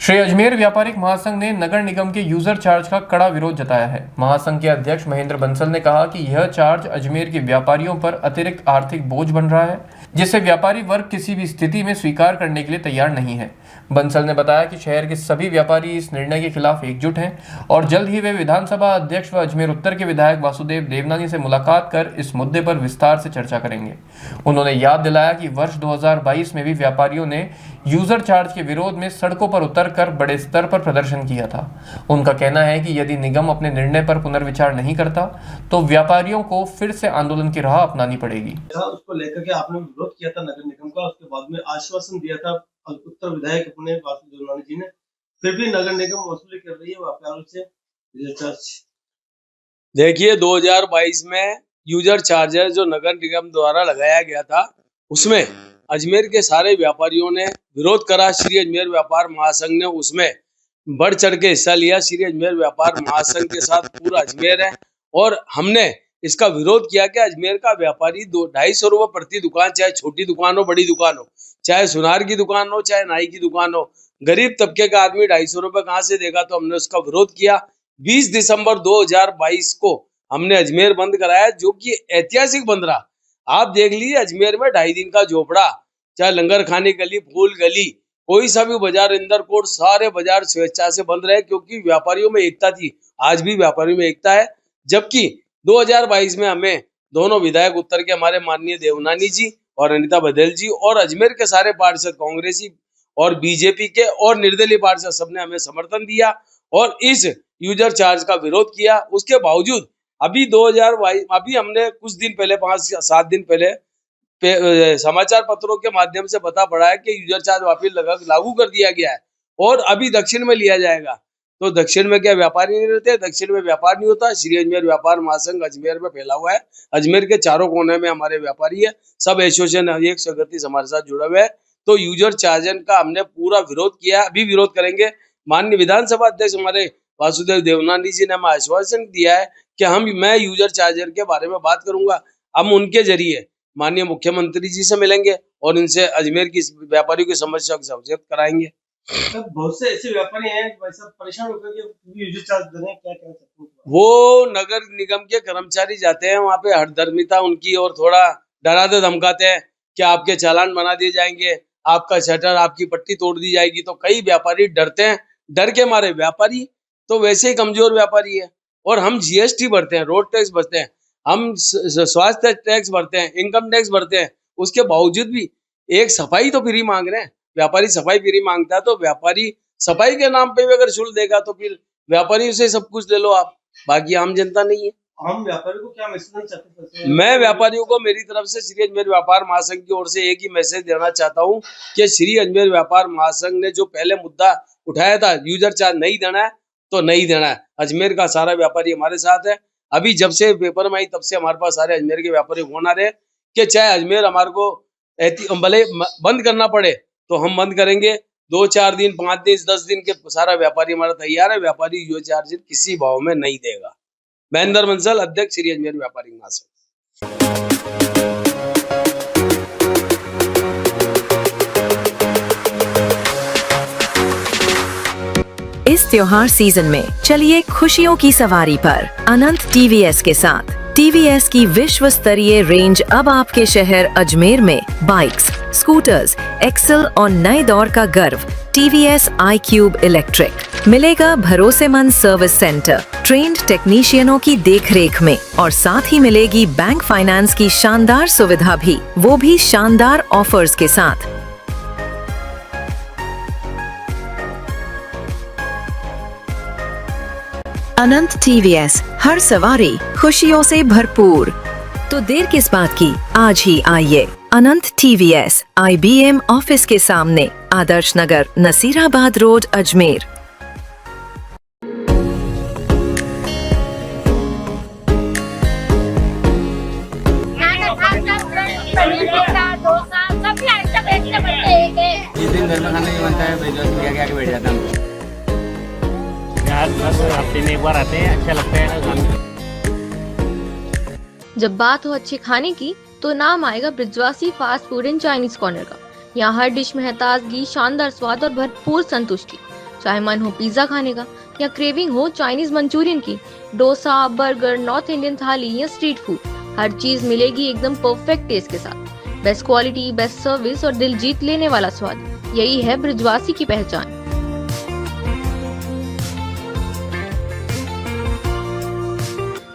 श्री अजमेर व्यापारिक महासंघ ने नगर निगम के यूजर चार्ज का कड़ा विरोध जताया है। महासंघ के अध्यक्ष महेंद्र बंसल ने कहा कि यह चार्ज अजमेर के व्यापारियों पर अतिरिक्त आर्थिक बोझ बन रहा है, जिसे व्यापारी वर्ग किसी भी स्थिति में स्वीकार करने के लिए तैयार नहीं है। बंसल ने बताया कि शहर के सभी व्यापारी इस निर्णय के खिलाफ एकजुट हैं और जल्द ही वे विधानसभा अध्यक्ष व अजमेर उत्तर के विधायक वासुदेव देवनानी से मुलाकात कर इस मुद्दे पर विस्तार से चर्चा करेंगे। उन्होंने याद दिलाया कि वर्ष 2022 में भी व्यापारियों ने यूजर चार्ज के विरोध में सड़कों पर उतरकर बड़े स्तर पर प्रदर्शन किया था। उनका कहना है कि यदि निगम अपने निर्णय पर पुनर्विचार नहीं करता तो व्यापारियों को फिर से आंदोलन की राह अपनानी पड़ेगी। उसको लेकर के आपने विरोध किया था नगर निगम का, उसके बाद में आश्वासन दिया था उत्तर विधायक अपने वासुदेव देवनानी जी ने, फिर भी नगर निगम वसूली कर रही है व्यापारियों से यूजर चार्ज। देखिए 2022 में यूजर चार्जर जो नगर निगम द्वारा लगाया गया था उसमें अजमेर के सारे व्यापारियों ने विरोध करा। श्री अजमेर व्यापार महासंघ ने उसमें बढ़ चढ़ के हिस्सा लिया। श्री अजमेर व्यापार महासंघ के साथ पूरा अजमेर है और हमने इसका विरोध किया कि अजमेर का व्यापारी 250 रुपये प्रति दुकान, चाहे छोटी दुकान हो बड़ी दुकान हो, चाहे सुनार की दुकान हो चाहे नाई की दुकान हो, गरीब तबके का आदमी 250 रुपये कहाँ से देगा। तो हमने उसका विरोध किया। 20 दिसंबर 2022 को हमने अजमेर बंद कराया, जो कि ऐतिहासिक बंद रहा। आप देख लीजिए अजमेर में 2.5 दिन का झोपड़ा, चाहे लंगर खाने गली, फूल गली, कोई सा भी बाजार, इंदर कोट, सारे बाजार स्वेच्छा से बंद रहे, क्योंकि व्यापारियों में एकता थी। आज भी व्यापारियों में एकता है। जबकि 2022 में हमें दोनों विधायक उत्तर के हमारे माननीय देवनानी जी और अनिता बघेल जी और अजमेर के सारे पार्षद, कांग्रेसी और बीजेपी के और निर्दलीय पार्षद, सबने हमें समर्थन दिया और इस यूजर चार्ज का विरोध किया। उसके बावजूद अभी 2022 अभी हमने कुछ दिन पहले, 5-7 दिन पहले समाचार पत्रों के माध्यम से पता पड़ा है कि यूजर चार्ज वापस लागू कर दिया गया है और अभी दक्षिण में लिया जाएगा। तो दक्षिण में क्या व्यापारी नहीं रहते? दक्षिण में व्यापार नहीं होता। श्री अजमेर व्यापार महासंघ अजमेर में फैला हुआ है। अजमेर के चारों कोने में हमारे व्यापारी है, सब एसोसिएशन एक संगठन हमारे साथ जुड़ा हुआ है। तो यूजर चार्जन का हमने पूरा विरोध किया, अभी विरोध करेंगे। माननीय विधानसभा अध्यक्ष हमारे वासुदेव देवनानी जी ने हमें आश्वासन दिया है कि मैं यूजर चार्जर के बारे में बात करूंगा। हम उनके जरिए माननीय मुख्यमंत्री जी से मिलेंगे और इनसे अजमेर की व्यापारियों की समस्या से अवगत कराएंगे। बहुत से ऐसे व्यापारी हैं परेशान होकर के यूजर चार्ज दे रहे हैं, क्या कह सकते हैं? वो नगर निगम के कर्मचारी जाते हैं वहां पे, हठधर्मिता उनकी, और थोड़ा डराते धमकाते हैं कि आपके चालान बना दिए जाएंगे, आपका शटर, आपकी पट्टी तोड़ दी जाएगी। तो कई व्यापारी डरते हैं। डर के मारे व्यापारी तो वैसे ही कमजोर व्यापारी है। और हम जीएसटी भरते हैं, रोड टैक्स भरते हैं, हम स्वास्थ्य टैक्स भरते हैं, इनकम टैक्स भरते हैं। उसके बावजूद भी एक सफाई तो फ्री मांग रहे हैं। व्यापारी सफाई फ्री मांगता है तो व्यापारी सफाई के नाम पे भी अगर शुल्क देगा तो फिर व्यापारी से सब कुछ ले लो आप, बाकी आम जनता नहीं है। हम व्यापारी को क्या मैसेज देना चाहते हैं? मैं व्यापारियों को मेरी तरफ से श्री अजमेर व्यापार महासंघ की ओर से एक ही मैसेज देना चाहता हूँ कि श्री अजमेर व्यापार महासंघ ने जो पहले मुद्दा उठाया था, यूजर चार्ज नहीं देना है तो नहीं देना है। अजमेर का सारा व्यापारी हमारे साथ है। अभी जब से पेपर में आई तब से हमारे पास सारे अजमेर के व्यापारी फोन आ रहे हैं कि चाहे अजमेर हमारे को भले बंद करना पड़े तो हम बंद करेंगे। 2-4 दिन, 5 दिन, 10 दिन के सारा व्यापारी हमारा तैयार है। व्यापारी यूजर चार्ज किसी भाव में नहीं देगा। महेंद्र बंसल, अध्यक्ष श्री अजमेर व्यापारी महासंघ। इस त्योहार सीजन में चलिए खुशियों की सवारी पर अनंत टीवीएस के साथ। टीवीएस की विश्व स्तरीय रेंज अब आपके शहर अजमेर में बाइक्स, स्कूटर्स, एक्सेल और नए दौर का गर्व टीवीएस iQube इलेक्ट्रिक मिलेगा भरोसेमंद सर्विस सेंटर, ट्रेन्ड टेक्नीशियनों की देखरेख में, और साथ ही मिलेगी बैंक फाइनेंस की शानदार सुविधा भी, वो भी शानदार ऑफर्स के साथ। अनंत टीवीएस, हर सवारी खुशियों से भरपूर। तो देर किस बात की, आज ही आइए अनंत टीवीएस, IBM ऑफिस के सामने, आदर्श नगर, नसीराबाद रोड, अजमेर। जिस दिन घर में खाना नहीं बनता है क्या क्या बैठ जाता हूँ। हफ्ते में एक बार आते हैं, अच्छा लगता है ना। जब बात हो अच्छे खाने की तो नाम आएगा Brijwasi fast food and Chinese corner का। यहाँ हर डिश में है ताजगी, शानदार स्वाद और भरपूर संतुष्टि। चाहे मन हो पिज्जा खाने का या क्रेविंग हो चाइनीज मंचूरियन की, डोसा, बर्गर, नॉर्थ इंडियन थाली या स्ट्रीट फूड, हर चीज मिलेगी एकदम परफेक्ट टेस्ट के साथ। बेस्ट क्वालिटी, बेस्ट सर्विस और दिल जीत लेने वाला स्वाद, यही है ब्रिजवासी की पहचान।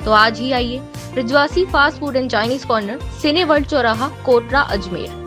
तो आज ही आइए Brijwasi fast food and Chinese corner, cine world चौराहा, कोटरा, अजमेर।